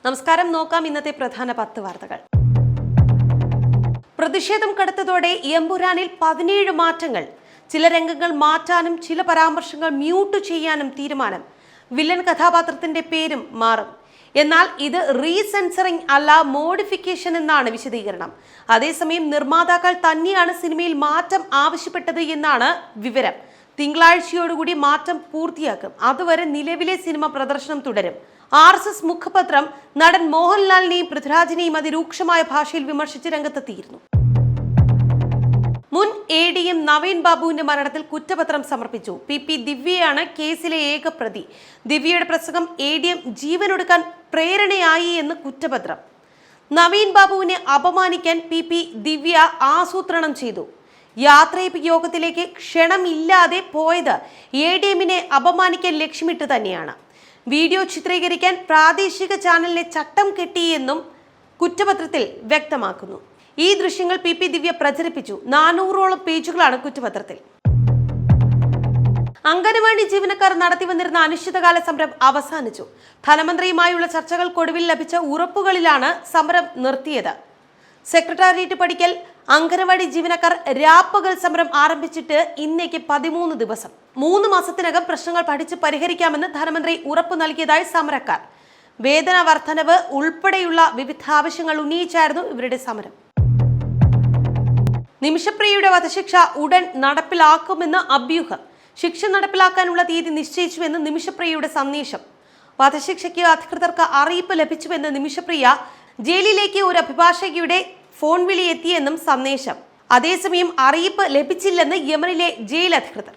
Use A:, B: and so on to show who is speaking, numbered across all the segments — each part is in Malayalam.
A: നമസ്കാരം. നോക്കാം ഇന്നത്തെ പ്രധാന 10 വാർത്തകൾ. പ്രതിഷേധം കടുത്തതോടെ എമ്പുരാനിൽ 17 മാറ്റങ്ങൾ. ചില രംഗങ്ങൾ മാറ്റാനും ചില പരാമർശങ്ങൾ മ്യൂട്ട് ചെയ്യാനും തീരുമാനം. വില്ലൻ കഥാപാത്രത്തിന്റെ പേരും മാറും. എന്നാൽ ഇത് റീസെൻസറിംഗ് അല്ല, മോഡിഫിക്കേഷൻ എന്നാണ് വിശദീകരണം. അതേസമയം നിർമ്മാതാക്കൾ തന്നെയാണ് സിനിമയിൽ മാറ്റം ആവശ്യപ്പെട്ടത് എന്നാണ് വിവരം. തിങ്കളാഴ്ചയോടുകൂടി മാറ്റം പൂർത്തിയാക്കും. അതുവരെ നിലവിലെ സിനിമ പ്രദർശനം തുടരും. RSS മുഖപത്രം നടൻ മോഹൻലാലിനെയും പൃഥ്വിരാജിനെയും അതിരൂക്ഷമായ ഭാഷയിൽ വിമർശിച്ച് രംഗത്തെത്തിയിരുന്നു. മുൻ ADM നവീൻ ബാബുവിന്റെ മരണത്തിൽ കുറ്റപത്രം സമർപ്പിച്ചു. PP ദിവ്യയാണ് കേസിലെ ഏക പ്രതി. ദിവ്യയുടെ പ്രസംഗം ADM ജീവനൊടുക്കാൻ പ്രേരണയായി എന്ന് കുറ്റപത്രം. നവീൻ ബാബുവിനെ അപമാനിക്കാൻ PP ദിവ്യ ആസൂത്രണം ചെയ്തു. യാത്രയപ്പ് യോഗത്തിലേക്ക് ക്ഷണമില്ലാതെ പോയത് ADMനെ അപമാനിക്കാൻ ലക്ഷ്യമിട്ട് തന്നെയാണ്. വീഡിയോ ചിത്രീകരിക്കാൻ പ്രാദേശിക ചാനലിനെ ചട്ടം കെട്ടിയെന്നും കുറ്റപത്രത്തിൽ വ്യക്തമാക്കുന്നു. ഈ ദൃശ്യങ്ങൾ PP ദിവ്യ പ്രചരിപ്പിച്ചു. 400ഓളം പേജുകളാണ് കുറ്റപത്രത്തിൽ. അംഗനവാടി ജീവനക്കാർ നടത്തിവന്നിരുന്ന അനിശ്ചിതകാല സമരം അവസാനിച്ചു. ധനമന്ത്രിയുമായുള്ള ചർച്ചകൾക്കൊടുവിൽ ലഭിച്ച ഉറപ്പുകളിലാണ് സമരം നിർത്തിയത്. സെക്രട്ടേറിയറ്റ് പടിക്കൽ അംഗനവാടി ജീവനക്കാർ രാപ്പകൽ സമരം ആരംഭിച്ചിട്ട് ഇന്നേക്ക് 13 ദിവസം. 3 മാസത്തിനകം പ്രശ്നങ്ങൾ പഠിച്ച് പരിഹരിക്കാമെന്ന് ധനമന്ത്രി ഉറപ്പു നൽകിയതായി സമരക്കാർ. വേതന വർധനവ് ഉൾപ്പെടെയുള്ള വിവിധ ആവശ്യങ്ങൾ ഉന്നയിച്ചായിരുന്നു ഇവരുടെ സമരം. നിമിഷപ്രിയയുടെ വധശിക്ഷ ഉടൻ നടപ്പിലാക്കുമെന്ന് അഭ്യൂഹം. ശിക്ഷ നടപ്പിലാക്കാനുള്ള തീയതി നിശ്ചയിച്ചുവെന്ന് നിമിഷപ്രിയയുടെ സന്ദേശം. വധശിക്ഷയ്ക്ക് അധികൃതർക്ക് അറിയിപ്പ് ലഭിച്ചുവെന്ന് നിമിഷപ്രിയ. ജയിലിലേക്ക് ഒരു അഭിഭാഷകയുടെ ഫോൺ വിളി എത്തിയെന്നും സന്ദേശം. അതേസമയം അറിയിപ്പ് ലഭിച്ചില്ലെന്ന് യമനിലെ ജയിൽ അധികൃതർ.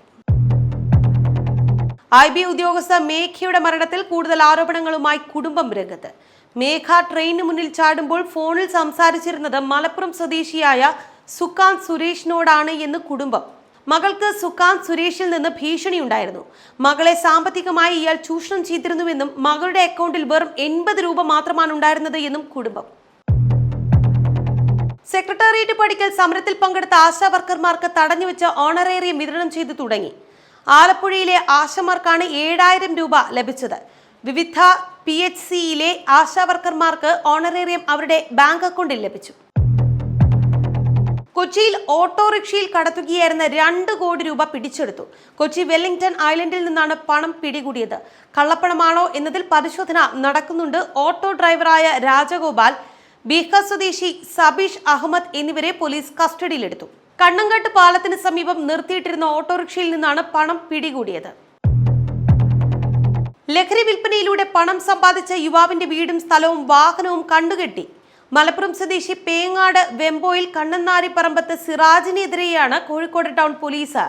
A: IB ഉദ്യോഗസ്ഥ മേഘയുടെ മരണത്തിൽ കൂടുതൽ ആരോപണങ്ങളുമായി കുടുംബം രംഗത്ത്. മേഘ ട്രെയിനിന് മുന്നിൽ ചാടുമ്പോൾ ഫോണിൽ സംസാരിച്ചിരുന്നത് മലപ്പുറം സ്വദേശിയായ സുകാന്ത് സുരേഷിനോടാണ് എന്ന് കുടുംബം. മകൾക്ക് സുകാന്ത് സുരേഷിൽ നിന്ന് ഭീഷണിയുണ്ടായിരുന്നു. മകളെ സാമ്പത്തികമായി ഇയാൾ ചൂഷണം ചെയ്തിരുന്നുവെന്നും മകളുടെ അക്കൗണ്ടിൽ വെറും 80 രൂപ മാത്രമാണ് ഉണ്ടായിരുന്നത് എന്നും കുടുംബം. സെക്രട്ടേറിയറ്റ് പടിക്കൽ സമരത്തിൽ പങ്കെടുത്ത ആശാ വർക്കർമാർക്ക് തടഞ്ഞുവെച്ച ഓണറേറിയം വിതരണം ചെയ്തു തുടങ്ങി. ആലപ്പുഴയിലെ ആശമാർക്കാണ് 7000 രൂപ ലഭിച്ചത്. വിവിധ PHCയിലെ ആശാ വർക്കർമാർക്ക് ഓണറേറിയം അവരുടെ ബാങ്ക് അക്കൗണ്ടിൽ ലഭിച്ചു. കൊച്ചിയിൽ ഓട്ടോറിക്ഷയിൽ കടത്തുകയായിരുന്ന 2 കോടി രൂപ പിടിച്ചെടുത്തു. കൊച്ചി വെല്ലിംഗ്ടൺ ഐലൻഡിൽ നിന്നാണ് പണം പിടികൂടിയത്. കള്ളപ്പണമാണോ എന്നതിൽ പരിശോധന നടക്കുന്നുണ്ട്. ഓട്ടോ ഡ്രൈവറായ രാജഗോപാൽ, ബീഹാർ സ്വദേശി സബീഷ് അഹമ്മദ് എന്നിവരെ പോലീസ് കസ്റ്റഡിയിലെടുത്തു. കണ്ണങ്കാട്ട് പാലത്തിന് സമീപം നിർത്തിയിട്ടിരുന്ന ഓട്ടോറിക്ഷയിൽ നിന്നാണ് പണം പിടികൂടിയത്. ലഹരി വിൽപ്പനയിലൂടെ പണം സമ്പാദിച്ച യുവാവിന്റെ വീടും സ്ഥലവും വാഹനവും കണ്ടുകെട്ടി. മലപ്പുറം സ്വദേശി പേങ്ങാട് വെമ്പോയിൽ കണ്ണന്നാരിപ്പറമ്പത്ത് സിറാജിനെതിരെയാണ് കോഴിക്കോട് ടൗൺ പോലീസ്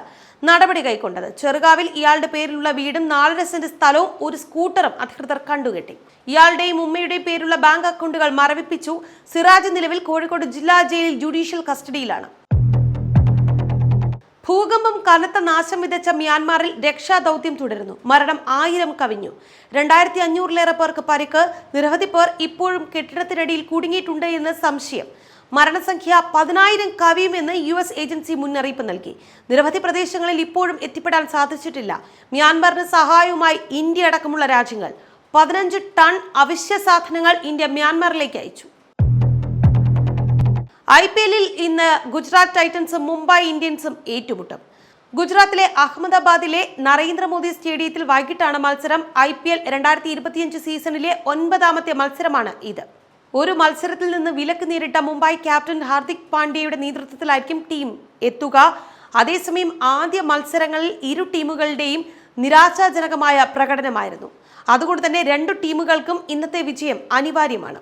A: നടപടി കൈക്കൊണ്ടത്. ചെറുകാവിൽ ഇയാളുടെ പേരിലുള്ള വീടും 4.5 സെന്റ് സ്ഥലവും ഒരു സ്കൂട്ടറും അധികൃതർ കണ്ടുകെട്ടി. ഇയാളുടെയും ഉമ്മയുടെയും പേരിലുള്ള ബാങ്ക് അക്കൗണ്ടുകൾ മരവിപ്പിച്ചു. സിറാജ് നിലവിൽ കോഴിക്കോട് ജില്ലാ ജയിലിൽ ജുഡീഷ്യൽ കസ്റ്റഡിയിലാണ്. ഭൂകമ്പം കനത്ത നാശം വിതച്ച മ്യാൻമാറിൽ രക്ഷാദൌത്യം തുടരുന്നു. മരണം 1000 കവിഞ്ഞു. 2500-ലേറെ പേർക്ക് പരിക്ക്. നിരവധി പേർ ഇപ്പോഴും കെട്ടിടത്തിനടിയിൽ കുടുങ്ങിയിട്ടുണ്ട് എന്ന് സംശയം. മരണസംഖ്യ 10,000 കവിയുമെന്ന് US ഏജൻസി മുന്നറിയിപ്പ് നൽകി. നിരവധി പ്രദേശങ്ങളിൽ ഇപ്പോഴും എത്തിപ്പെടാൻ സാധിച്ചിട്ടില്ല. മ്യാൻമാറിന് സഹായവുമായി ഇന്ത്യ അടക്കമുള്ള രാജ്യങ്ങൾ. 15 ടൺ അവശ്യ സാധനങ്ങൾ ഇന്ത്യ മ്യാൻമാറിലേക്ക് അയച്ചു. IPLൽ ഇന്ന് ഗുജറാത്ത് ടൈറ്റൻസും മുംബൈ ഇന്ത്യൻസും ഏറ്റുമുട്ടും. ഗുജറാത്തിലെ അഹമ്മദാബാദിലെ നരേന്ദ്രമോദി സ്റ്റേഡിയത്തിൽ വൈകിട്ടാണ് മത്സരം. IPL 2025 സീസണിലെ 9ാമത്തെ മത്സരമാണ് ഇത്. ഒരു മത്സരത്തിൽ നിന്ന് വിലക്ക് നേരിട്ട മുംബൈ ക്യാപ്റ്റൻ ഹാർദിക് പാണ്ഡ്യയുടെ നേതൃത്വത്തിലായിരിക്കും ടീം എത്തുക. അതേസമയം ആദ്യ മത്സരങ്ങളിൽ ഇരു ടീമുകളുടെയും നിരാശാജനകമായ പ്രകടനമായിരുന്നു. അതുകൊണ്ട് തന്നെ 2 ടീമുകൾക്കും ഇന്നത്തെ വിജയം അനിവാര്യമാണ്.